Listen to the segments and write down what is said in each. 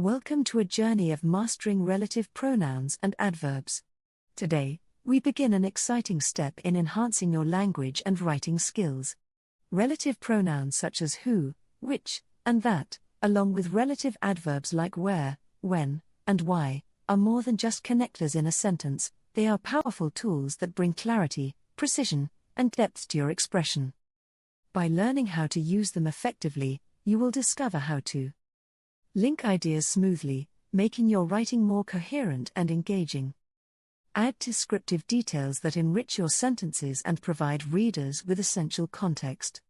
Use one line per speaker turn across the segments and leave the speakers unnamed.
Welcome to a journey of mastering relative pronouns and adverbs. Today, we begin an exciting step in enhancing your language and writing skills. Relative pronouns such as who, which, and that, along with relative adverbs like where, when, and why, are more than just connectors in a sentence. They are powerful tools that bring clarity, precision, and depth to your expression. By learning how to use them effectively, you will discover how to link ideas smoothly, making your writing more coherent and engaging. Add descriptive details that enrich your sentences and provide readers with essential context.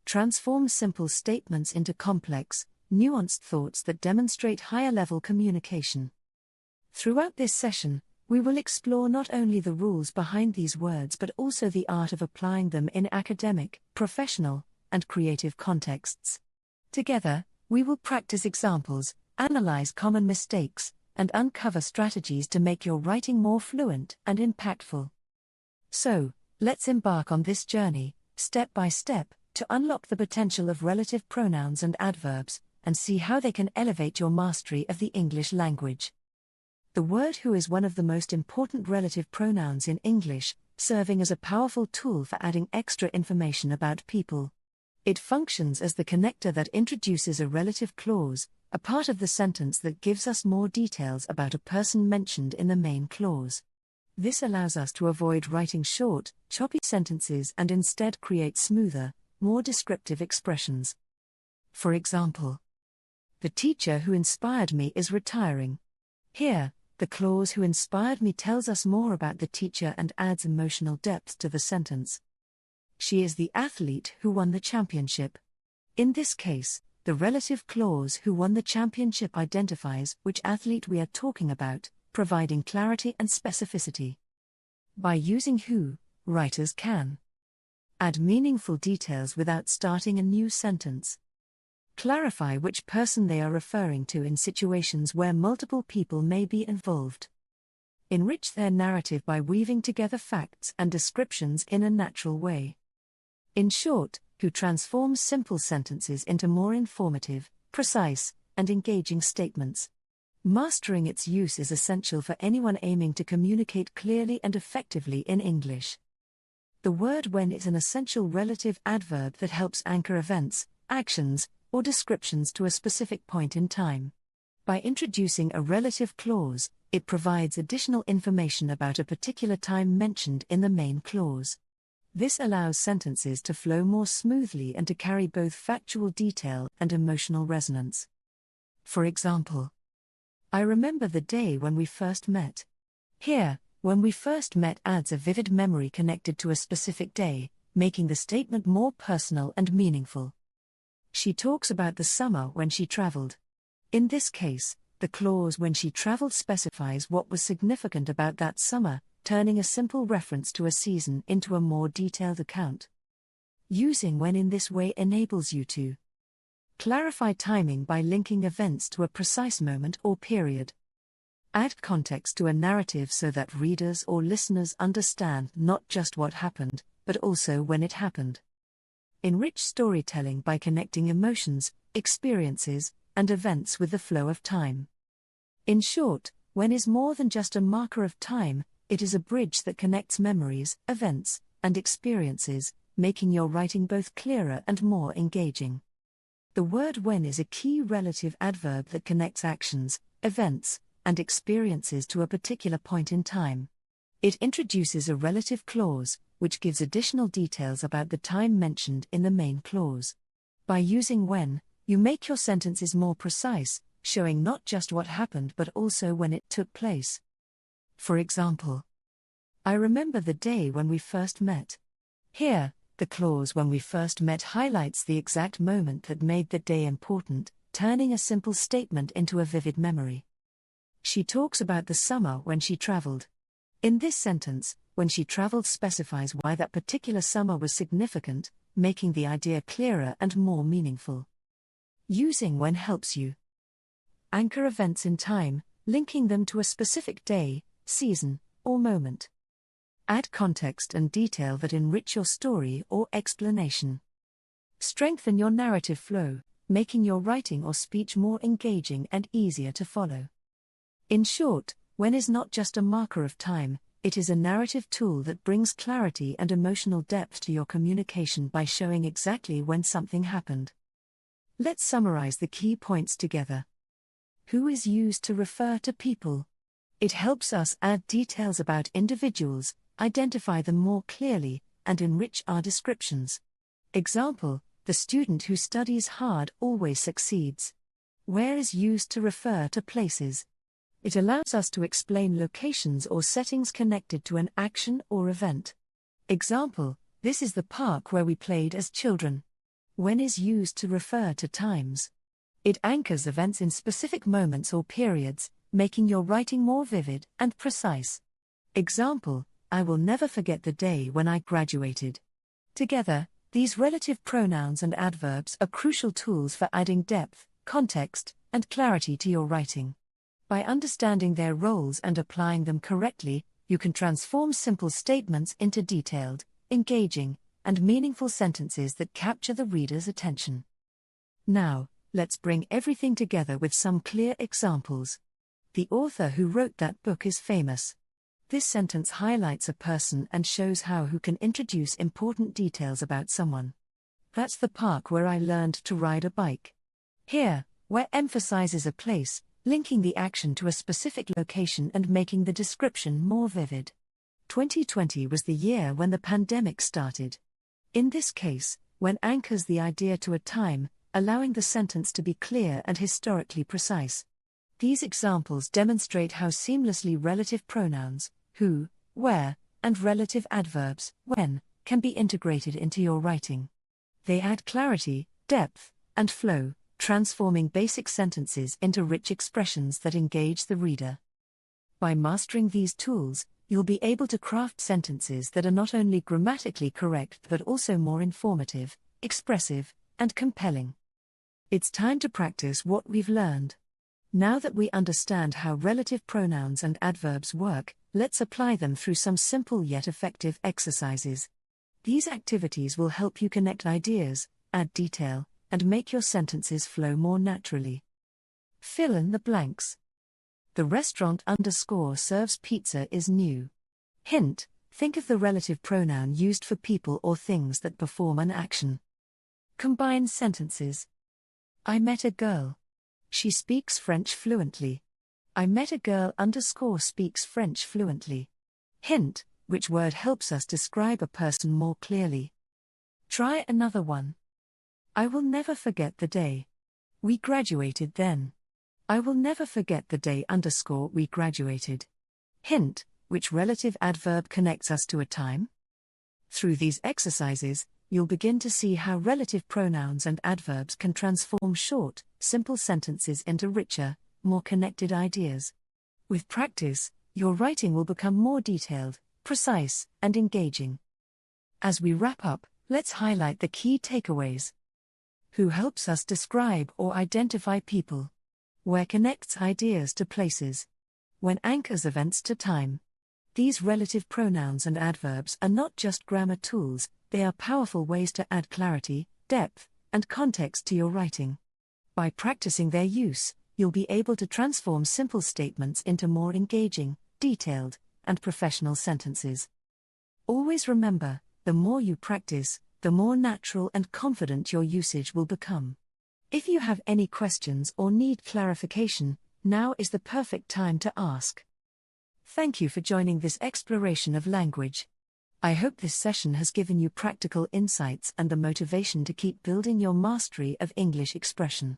Transform simple statements into complex, nuanced thoughts that demonstrate higher-level communication. Throughout this session, we will explore not only the rules behind these words but also the art of applying them in academic, professional, and creative contexts. Together, we will practice examples, analyze common mistakes, and uncover strategies to make your writing more fluent and impactful. So, let's embark on this journey, step by step, to unlock the potential of relative pronouns and adverbs, and see how they can elevate your mastery of the English language. The word who is one of the most important relative pronouns in English, serving as a powerful tool for adding extra information about people. It functions as the connector that introduces a relative clause, a part of the sentence that gives us more details about a person mentioned in the main clause. This allows us to avoid writing short, choppy sentences and instead create smoother, more descriptive expressions. For example, the teacher who inspired me is retiring. Here, the clause who inspired me tells us more about the teacher and adds emotional depth to the sentence. She is the athlete who won the championship. In this case, the relative clause who won the championship identifies which athlete we are talking about, providing clarity and specificity. By using who, writers can add meaningful details without starting a new sentence. Clarify which person they are referring to in situations where multiple people may be involved. Enrich their narrative by weaving together facts and descriptions in a natural way. In short, who transforms simple sentences into more informative, precise, and engaging statements. Mastering its use is essential for anyone aiming to communicate clearly and effectively in English. The word when is an essential relative adverb that helps anchor events, actions, or descriptions to a specific point in time. By introducing a relative clause, it provides additional information about a particular time mentioned in the main clause. This allows sentences to flow more smoothly and to carry both factual detail and emotional resonance. For example, I remember the day when we first met. Here, when we first met adds a vivid memory connected to a specific day, making the statement more personal and meaningful. She talks about the summer when she traveled. In this case, the clause when she traveled specifies what was significant about that summer, turning a simple reference to a season into a more detailed account. Using when in this way enables you to clarify timing by linking events to a precise moment or period. Add context to a narrative so that readers or listeners understand not just what happened, but also when it happened. Enrich storytelling by connecting emotions, experiences, and events with the flow of time. In short, when is more than just a marker of time, it is a bridge that connects memories, events, and experiences, making your writing both clearer and more engaging. The word when is a key relative adverb that connects actions, events, and experiences to a particular point in time. It introduces a relative clause, which gives additional details about the time mentioned in the main clause. By using when, you make your sentences more precise, showing not just what happened but also when it took place. For example, I remember the day when we first met. Here, the clause when we first met highlights the exact moment that made the day important, turning a simple statement into a vivid memory. She talks about the summer when she traveled. In this sentence, when she traveled specifies why that particular summer was significant, making the idea clearer and more meaningful. Using when helps you anchor events in time, linking them to a specific day, season, or moment. Add context and detail that enrich your story or explanation. Strengthen your narrative flow, making your writing or speech more engaging and easier to follow. In short, when is not just a marker of time, it is a narrative tool that brings clarity and emotional depth to your communication by showing exactly when something happened. Let's summarize the key points together. Who is used to refer to people? It helps us add details about individuals, identify them more clearly, and enrich our descriptions. Example: the student who studies hard always succeeds. Where is used to refer to places. It allows us to explain locations or settings connected to an action or event. Example: this is the park where we played as children. When is used to refer to times. It anchors events in specific moments or periods, making your writing more vivid and precise. Example: I will never forget the day when I graduated. Together, these relative pronouns and adverbs are crucial tools for adding depth, context, and clarity to your writing. By understanding their roles and applying them correctly, you can transform simple statements into detailed, engaging, and meaningful sentences that capture the reader's attention. Now, let's bring everything together with some clear examples. The author who wrote that book is famous. This sentence highlights a person and shows who can introduce important details about someone. That's the park where I learned to ride a bike. Here, where emphasizes a place, linking the action to a specific location and making the description more vivid. 2020 was the year when the pandemic started. In this case, when anchors the idea to a time, allowing the sentence to be clear and historically precise. These examples demonstrate how seamlessly relative pronouns, who, where, and relative adverbs, when, can be integrated into your writing. They add clarity, depth, and flow, transforming basic sentences into rich expressions that engage the reader. By mastering these tools, you'll be able to craft sentences that are not only grammatically correct but also more informative, expressive, and compelling. It's time to practice what we've learned. Now that we understand how relative pronouns and adverbs work, let's apply them through some simple yet effective exercises. These activities will help you connect ideas, add detail, and make your sentences flow more naturally. Fill in the blanks. The restaurant serves pizza is new. Hint: think of the relative pronoun used for people or things that perform an action. Combine sentences. I met a girl. She speaks French fluently. I met a girl speaks French fluently. Hint: which word helps us describe a person more clearly? Try another one. I will never forget the day. We graduated then. I will never forget the day we graduated. Hint: which relative adverb connects us to a time? Through these exercises, you'll begin to see how relative pronouns and adverbs can transform short, simple sentences into richer, more connected ideas. With practice, your writing will become more detailed, precise, and engaging. As we wrap up, let's highlight the key takeaways. Who helps us describe or identify people? Where connects ideas to places? When anchors events to time? These relative pronouns and adverbs are not just grammar tools, they are powerful ways to add clarity, depth, and context to your writing. By practicing their use, you'll be able to transform simple statements into more engaging, detailed, and professional sentences. Always remember, the more you practice, the more natural and confident your usage will become. If you have any questions or need clarification, now is the perfect time to ask. Thank you for joining this exploration of language. I hope this session has given you practical insights and the motivation to keep building your mastery of English expression.